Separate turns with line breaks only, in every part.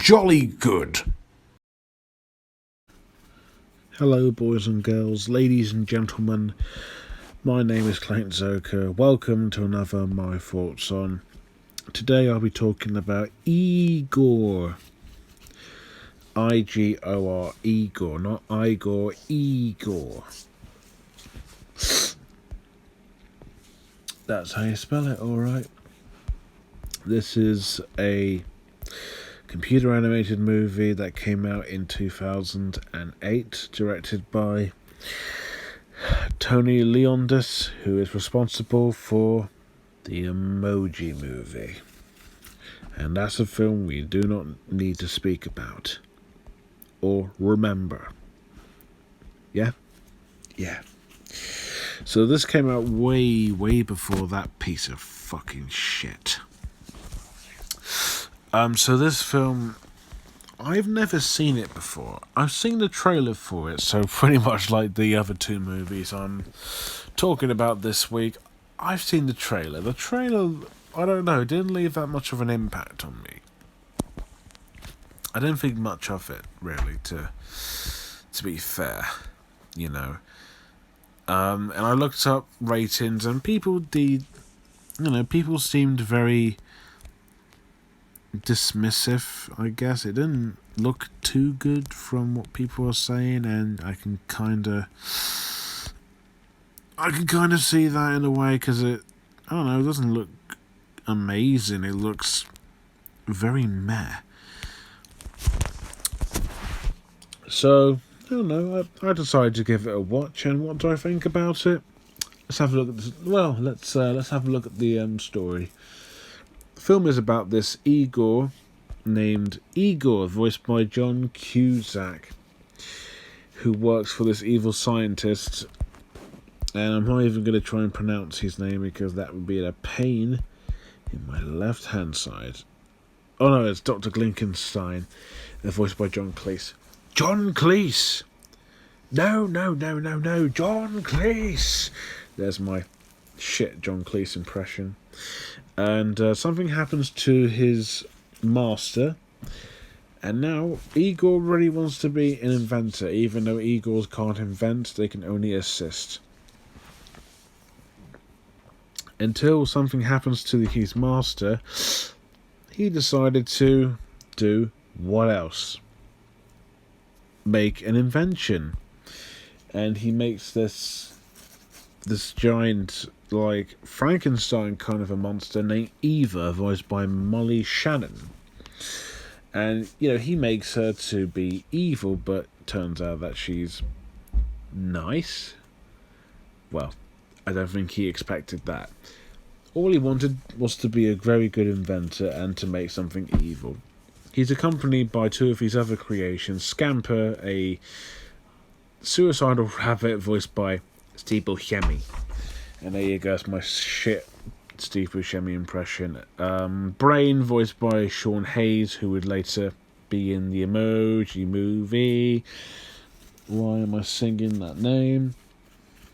jolly good.
Hello, boys and girls, ladies and gentlemen. My name is Clayton Zoka. Welcome to another My Thoughts On. Today I'll be talking about Igor. I-G-O-R, Igor, not Igor, Igor. That's how you spell it, alright. This is a computer animated movie that came out in 2008, directed by Tony Leondis, who is responsible for the Emoji Movie. And that's a film we do not need to speak about. Or remember. Yeah? Yeah. So this came out way before that piece of fucking shit. So this film, I've never seen it before. I've seen the trailer for it, so pretty much like the other two movies I'm talking about this week, I've seen the trailer. The trailer, I don't know, didn't leave that much of an impact on me. I didn't think much of it, really, to be fair, you know. And I looked up ratings, and people seemed very dismissive, I guess. It didn't look too good from what people were saying, and I can kind of see that in a way, because it doesn't look amazing. It looks very meh. So, I don't know, I decided to give it a watch, and what do I think about it? Let's have a look at this. Well, let's have a look at the story. The film is about this Igor, named Igor, voiced by John Cusack, who works for this evil scientist, and I'm not even going to try and pronounce his name because that would be a pain in my left hand side. Oh no, it's Dr. Glinkenstein, voiced by John Cleese. John Cleese! No, John Cleese! There's my shit John Cleese impression. And something happens to his master, and now Igor really wants to be an inventor. Even though Igors can't invent, they can only assist. Until something happens to his master, he decided to do what else? Make an invention. And he makes this giant, like, Frankenstein kind of a monster named Eva, voiced by Molly Shannon. And, he makes her to be evil, but turns out that she's nice. Well, I don't think he expected that. All he wanted was to be a very good inventor and to make something evil. He's accompanied by two of his other creations, Scamper, a suicidal rabbit voiced by Steve Buscemi. And there you go, that's my shit Steve Buscemi impression. Brain, voiced by Sean Hayes, who would later be in the Emoji Movie. Why am I singing that name?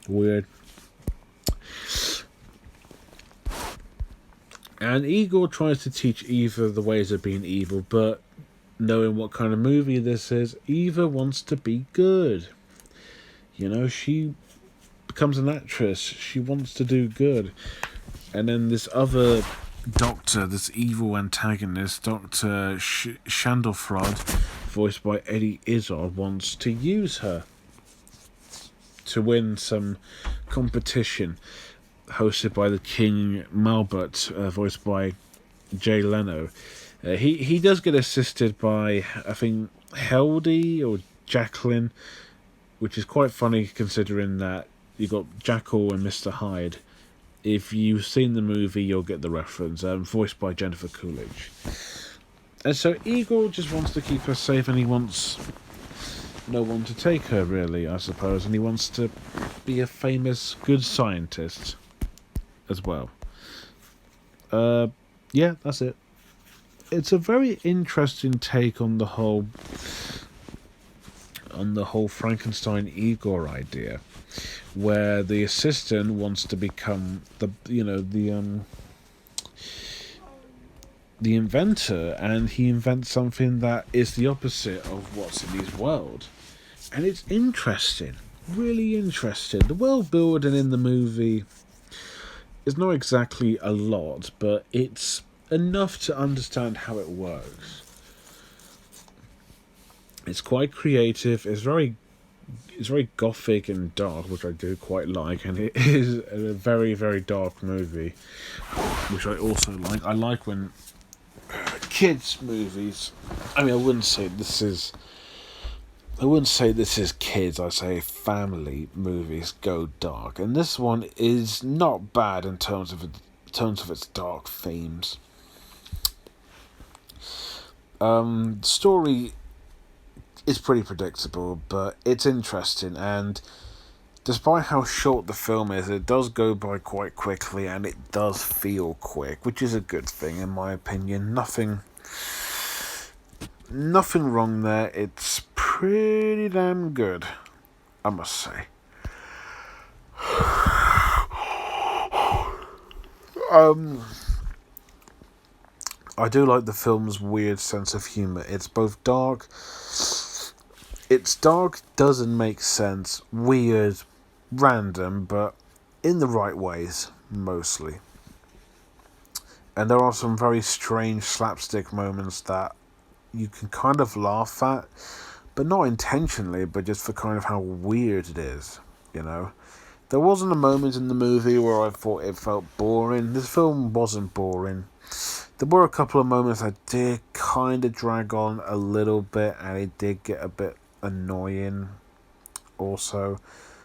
Weird. And Igor tries to teach Eva the ways of being evil, but knowing what kind of movie this is, Eva wants to be good. She becomes an actress. She wants to do good. And then this other doctor, this evil antagonist, Dr. Shandelfrod, voiced by Eddie Izzard, wants to use her to win some competition hosted by the King Malbert, voiced by Jay Leno. He does get assisted by, I think, Heldy or Jacqueline, which is quite funny considering that you got Jackal and Mr. Hyde. If you've seen the movie, you'll get the reference. Voiced by Jennifer Coolidge. And so Igor just wants to keep her safe, and he wants no one to take her, really, I suppose. And he wants to be a famous, good scientist as well. Yeah, that's it. It's a very interesting take on the whole Frankenstein Igor idea, where the assistant wants to become the inventor, and he invents something that is the opposite of what's in his world. And it's interesting, really interesting. The world building in the movie is not exactly a lot, but it's enough to understand how it works. It's quite creative. It's very gothic and dark, which I do quite like, and it is a very, very dark movie, which I also like. I like when kids movies. I mean, I wouldn't say this is kids. I say family movies go dark, and this one is not bad in terms of its dark themes. Story is pretty predictable, but it's interesting, and despite how short the film is, it does go by quite quickly, and it does feel quick, which is a good thing in my opinion. Nothing wrong there. It's pretty damn good, I must say. I do like the film's weird sense of humour. It's both dark. It's dark, doesn't make sense, weird, random, but in the right ways, mostly. And there are some very strange slapstick moments that you can kind of laugh at, but not intentionally, but just for kind of how weird it is, you know? There wasn't a moment in the movie where I thought it felt boring. This film wasn't boring. There were a couple of moments that did kind of drag on a little bit, and it did get a bit annoying also.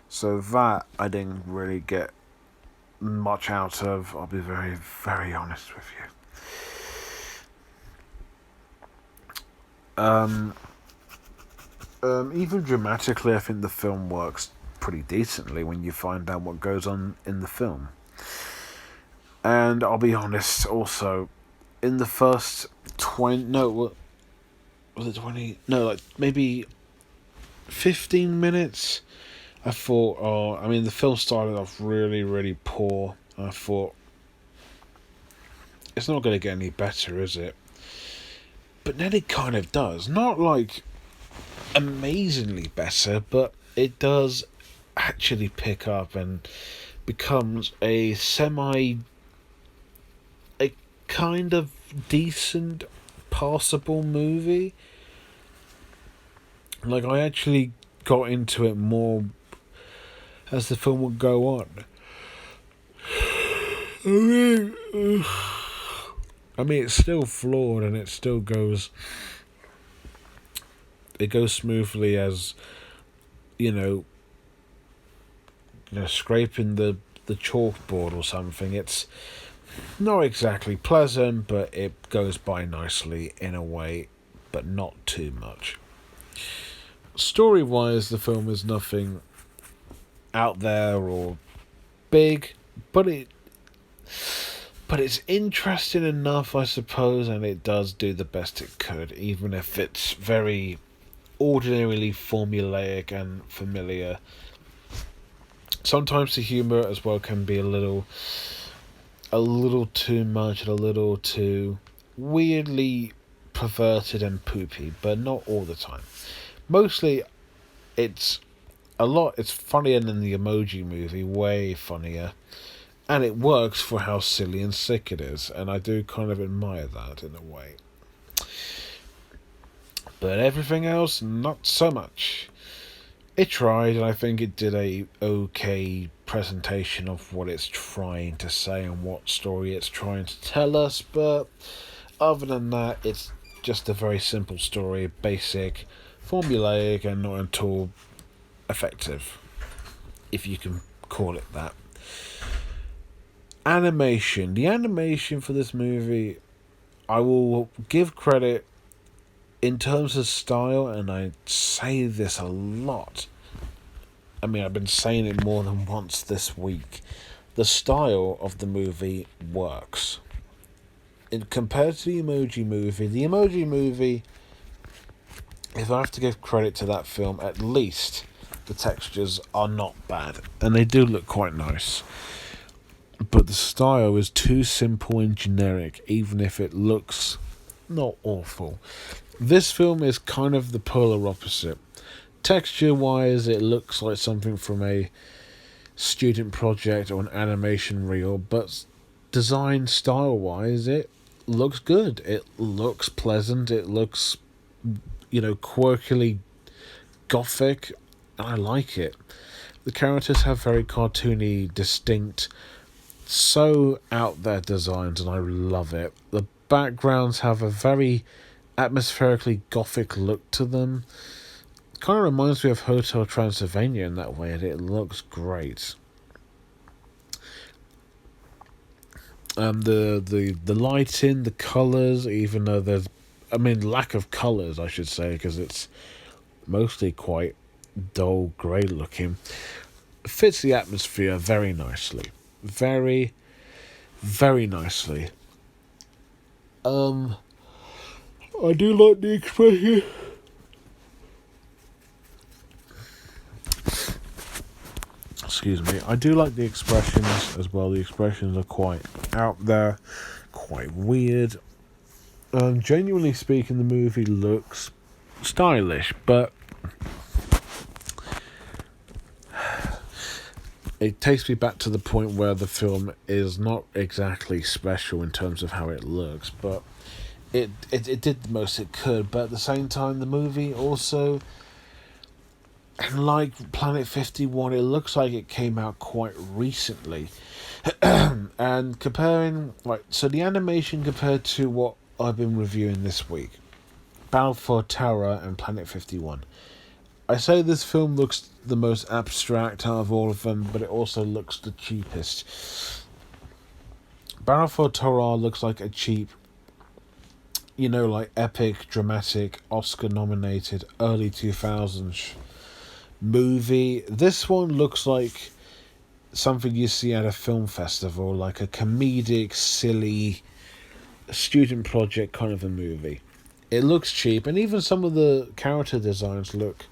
So that I didn't really get much out of. I'll be very, very honest with you. Even dramatically, I think the film works pretty decently when you find out what goes on in the film. And I'll be honest, also, in the first 20... No, what was it 20? No, like, maybe 15 minutes, I thought, the film started off really, really poor. I thought, it's not going to get any better, is it? But then it kind of does. Not, like, amazingly better, but it does actually pick up and becomes a kind of decent, passable movie. Like, I actually got into it more as the film would go on. I mean, it's still flawed, and it still goes... It goes smoothly as, scraping the chalkboard or something. It's not exactly pleasant, but it goes by nicely in a way, but not too much. Story-wise, the film is nothing out there or big, but it's interesting enough, I suppose, and it does do the best it could, even if it's very ordinarily formulaic and familiar. Sometimes the humour as well can be a little too much and a little too weirdly perverted and poopy, but not all the time. Mostly, it's funnier than the Emoji Movie, way funnier, and it works for how silly and sick it is, and I do kind of admire that in a way. But everything else, not so much. It tried, and I think it did a okay presentation of what it's trying to say and what story it's trying to tell us, but other than that, it's just a very simple story, basic, formulaic, and not at all effective, if you can call it that. Animation. The animation for this movie, I will give credit in terms of style, and I say this a lot. I mean, I've been saying it more than once this week. The style of the movie works. Compared to the Emoji Movie, if I have to give credit to that film, at least the textures are not bad, and they do look quite nice. But but the style is too simple and generic, even if it looks not awful. This film is kind of the polar opposite. Texture-wise, it looks like something from a student project or an animation reel, but design style-wise, it looks good. It looks pleasant. It looks, quirkily gothic. I like it. The characters have very cartoony, distinct, so out there designs, and I love it. The backgrounds have a very atmospherically gothic look to them. Kind of reminds me of Hotel Transylvania in that way, and it looks great. The lighting, the colours, even though there's, lack of colours, I should say, because it's mostly quite dull grey looking, fits the atmosphere very nicely. Very, very nicely. I do like the expression. Excuse me. I do like the expressions as well. The expressions are quite out there, quite weird. Genuinely speaking, the movie looks stylish, but it takes me back to the point where the film is not exactly special in terms of how it looks, but it did the most it could. But at the same time, the movie also, like Planet 51, it looks like it came out quite recently. And comparing, so the animation compared to what I've been reviewing this week, Battle for Terra and Planet 51. I say this film looks the most abstract out of all of them, but it also looks the cheapest. Battle for Terra looks like a cheap, epic, dramatic, Oscar-nominated, early 2000s movie. This one looks like something you see at a film festival, like a comedic, silly, student project kind of a movie. It looks cheap, and even some of the character designs look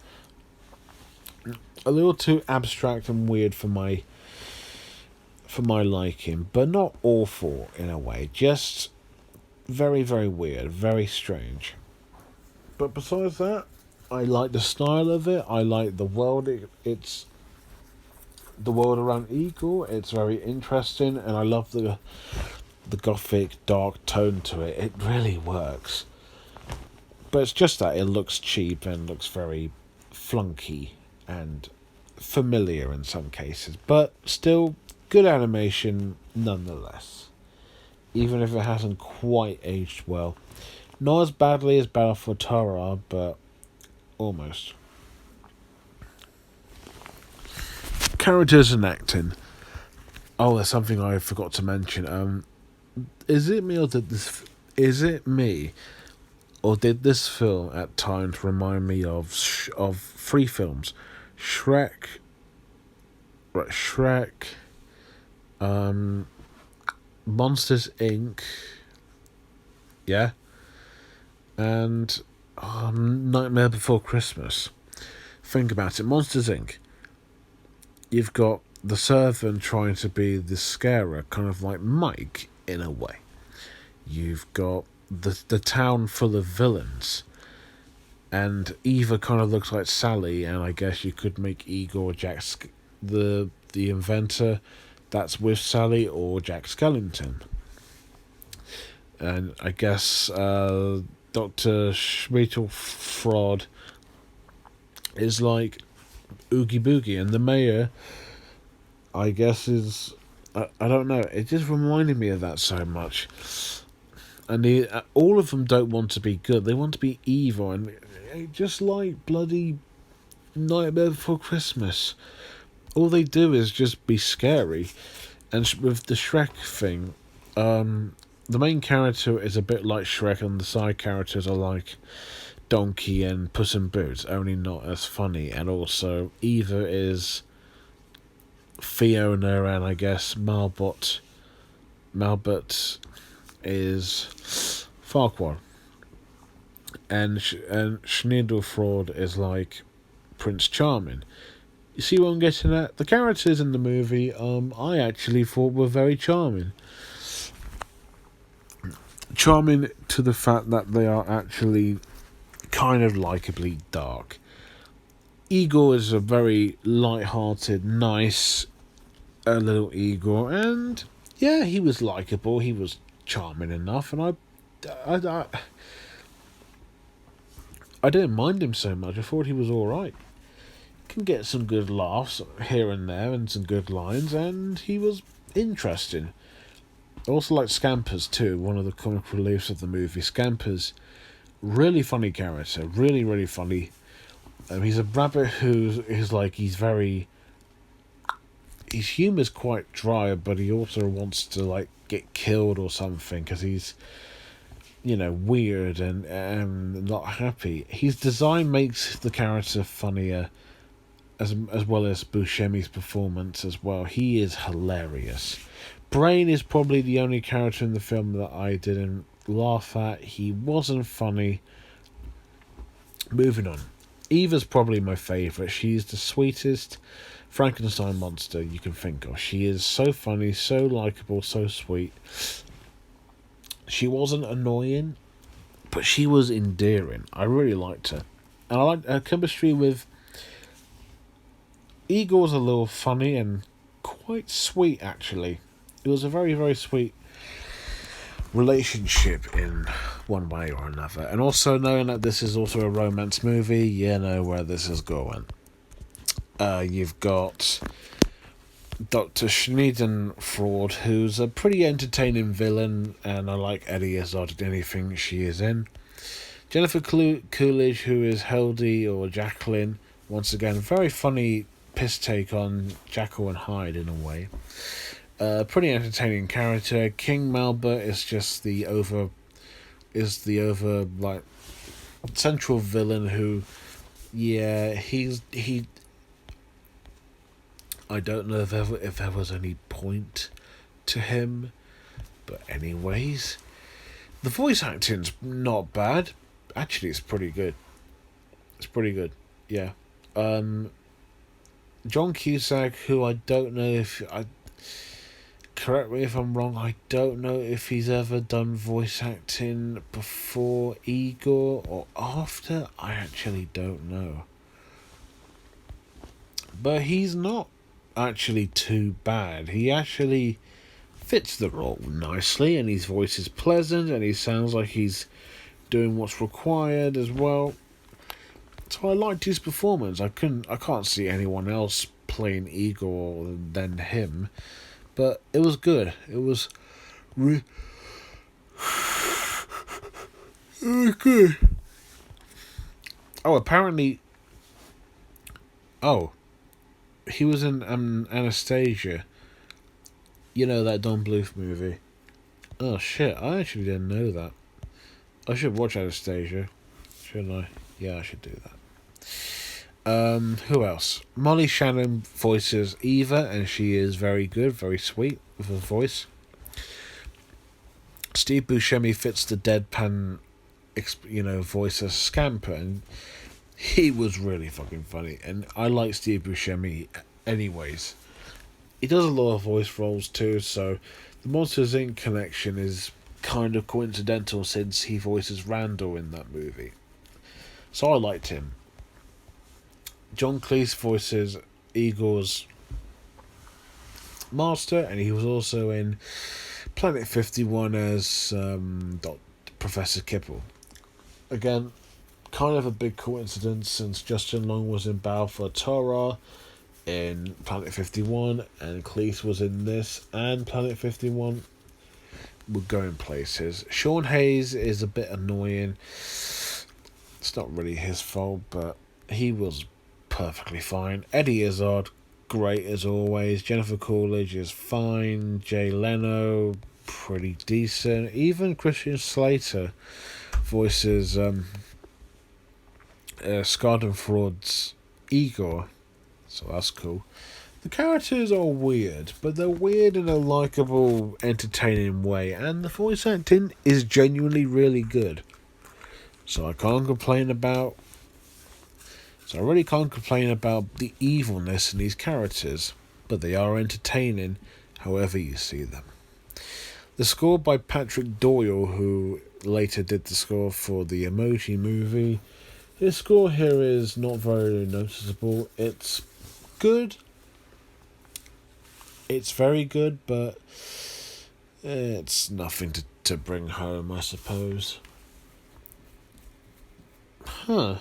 a little too abstract and weird for my liking, but not awful in a way. Just very, very weird, very strange. But besides that, I like the style of it. I like the world. It's the world around Igor. It's very interesting, and I love the gothic, dark tone to it. It really works. But it's just that it looks cheap and looks very flunky and familiar in some cases, but still good animation nonetheless, even if it hasn't quite aged well. Not as badly as Battle for Terra, but almost. Characters and acting. Oh, there's something I forgot to mention. Is it me or did this film at times remind me of three films? Shrek, Monsters Inc., yeah, and Nightmare Before Christmas. Think about it. Monsters Inc., you've got the servant trying to be the scarer, kind of like Mike in a way. You've got the town full of villains, and Eva kind of looks like Sally, and I guess you could make Igor the inventor that's with Sally, or Jack Skellington. And I guess Dr. Schmiedelfraud is like Oogie Boogie, and the mayor, I guess, is I don't know. It just reminded me of that so much. And all of them don't want to be good. They want to be evil, and just like bloody Nightmare Before Christmas. All they do is just be scary. And with the Shrek thing, the main character is a bit like Shrek, and the side characters are like Donkey and Puss in Boots, only not as funny. And also, Eva is Fiona, and I guess Malbot is Farquaad, and Schneiderfraud is like Prince Charming. You see what I'm getting at? The characters in the movie, I actually thought were very charming. Charming to the fact that they are actually kind of likably dark. Igor is a very light-hearted, nice little Igor, and yeah, he was likable. He was charming enough, and I didn't mind him so much. I thought he was all right. Can get some good laughs here and there, and some good lines, and he was interesting. I also like Scampers too, one of the comic reliefs of the movie. Scampers, really funny character, really, really funny. He's a rabbit who is like, his humour's quite dry, but he also wants to like get killed or something because he's, weird and not happy. His design makes the character funnier, as well as Buscemi's performance as well. He is hilarious. Brain is probably the only character in the film that I didn't laugh at. He wasn't funny. Moving on. Eva's probably my favourite. She's the sweetest Frankenstein monster you can think of. She is so funny, so likeable, so sweet. She wasn't annoying, but she was endearing. I really liked her. And I liked her chemistry with Igor's a little funny and quite sweet, actually. It was a very, very sweet relationship in one way or another. And also knowing that this is also a romance movie, you know where this is going. You've got Dr. Schneedenfraud, who's a pretty entertaining villain, and I like Eddie Izzard in anything she is in. Jennifer Coolidge, who is Hildy or Jacqueline, once again, very funny piss take on Jekyll and Hyde in a way. Pretty entertaining character. King Malbert is just the over like central villain who, yeah, he. I don't know if there was any point to him, but anyways, the voice acting's not bad. Actually, it's pretty good. Yeah. John Cusack, who I don't know if correct me if I'm wrong, I don't know if he's ever done voice acting before Igor or after. I actually don't know. But he's not actually too bad. He actually fits the role nicely, and his voice is pleasant, and he sounds like he's doing what's required as well. So I liked his performance. I can't see anyone else playing Igor than him. But it was good. It was good. Oh, apparently. Oh, he was in Anastasia. You know, that Don Bluth movie. Oh shit! I actually didn't know that. I should watch Anastasia, shouldn't I? Yeah, I should do that. Who else? Molly Shannon voices Eva, and she is very good, very sweet with her voice. Steve Buscemi fits the deadpan, voice as Scamper, and he was really fucking funny. And I like Steve Buscemi, anyways. He does a lot of voice roles too, so the Monsters Inc. connection is kind of coincidental since he voices Randall in that movie. So I liked him. John Cleese voices Igor's master, and he was also in Planet 51 as Professor Kipple. Again, kind of a big coincidence since Justin Long was in Battle for Torah in Planet 51, and Cleese was in this and Planet 51. We're going places. Sean Hayes is a bit annoying. It's not really his fault, but he was perfectly fine. Eddie Izzard, great as always. Jennifer Coolidge is fine. Jay Leno, pretty decent. Even Christian Slater voices Schadenfreud's Igor, so that's cool. The characters are weird, but they're weird in a likeable, entertaining way, and the voice acting is genuinely really good. So I can't complain about So I really can't complain about the evilness in these characters, but they are entertaining however you see them. The score by Patrick Doyle, who later did the score for the Emoji Movie. His score here is not very noticeable. It's good. It's very good, but it's nothing to bring home, I suppose. I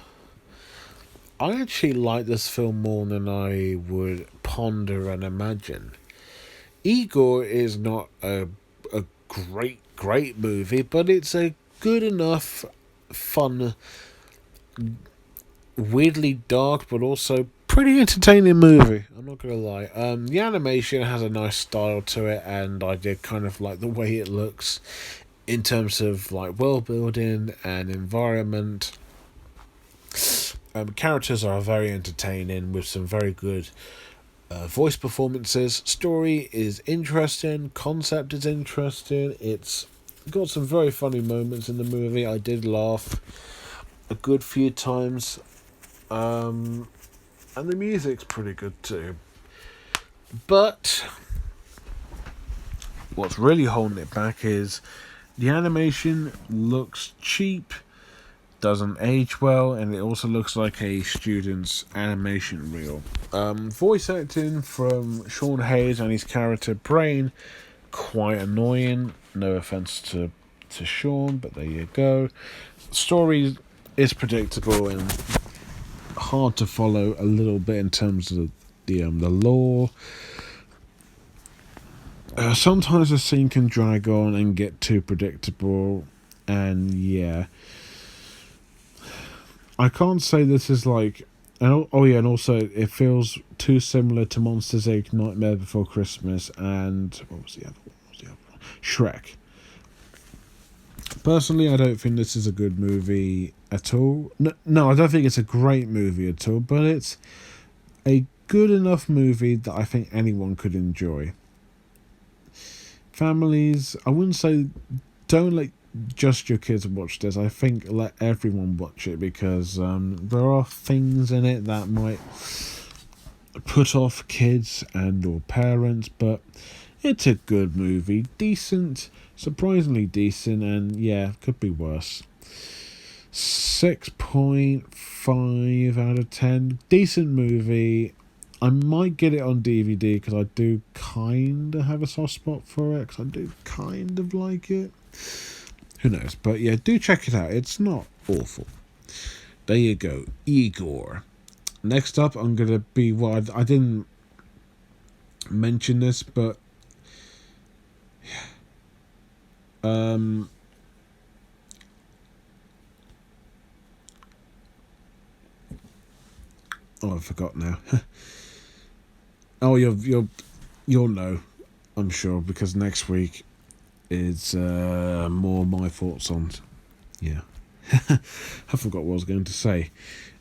actually like this film more than I would ponder and imagine. Igor is not a great movie, but it's a good enough, fun, weirdly dark, but also pretty entertaining movie. I'm not gonna lie. The animation has a nice style to it, and I did kind of like the way it looks in terms of like world building and environment. Characters are very entertaining with some very good voice performances. Story is interesting. Concept is interesting. It's got some very funny moments in the movie. I did laugh a good few times. And the music's pretty good too. But what's really holding it back is the animation looks cheap, doesn't age well, and it also looks like a student's animation reel. Voice acting from Sean Hayes and his character Brain, quite annoying. No offense to Sean, but there you go. Story is predictable and hard to follow a little bit in terms of the lore. Sometimes the scene can drag on and get too predictable, and yeah, I can't say this is like, and also it feels too similar to Monsters Inc. Nightmare Before Christmas and what was the other one? Shrek. Personally, I don't think this is a good movie at all. No, I don't think it's a great movie at all, but it's a good enough movie that I think anyone could enjoy. Families, I wouldn't say don't let just your kids watch this. I think let everyone watch it because there are things in it that might put off kids and or parents, but it's a good movie. Decent, surprisingly decent, and yeah, could be worse. 6.5 out of 10. Decent movie. I might get it on DVD because I do kind of have a soft spot for it because I do kind of like it. Who knows? But yeah, do check it out. It's not awful. There you go. Igor. Next up, I'm going to be... Well, I didn't mention this, but... Oh, I forgot now. Oh, you'll know, I'm sure, because next week is more my thoughts on. Yeah, I forgot what I was going to say.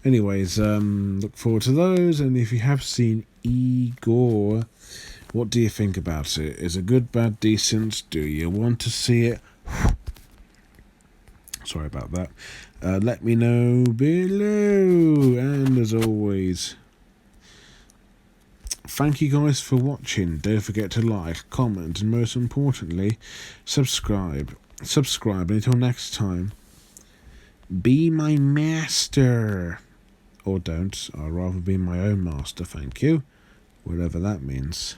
Anyways, look forward to those. And if you have seen Igor, what do you think about it? Is it good, bad, decent? Do you want to see it? Sorry about that. Let me know below. And as always, thank you guys for watching. Don't forget to like, comment, and most importantly, subscribe. Subscribe. Until next time, be my master. Or don't. I'd rather be my own master, thank you. Whatever that means.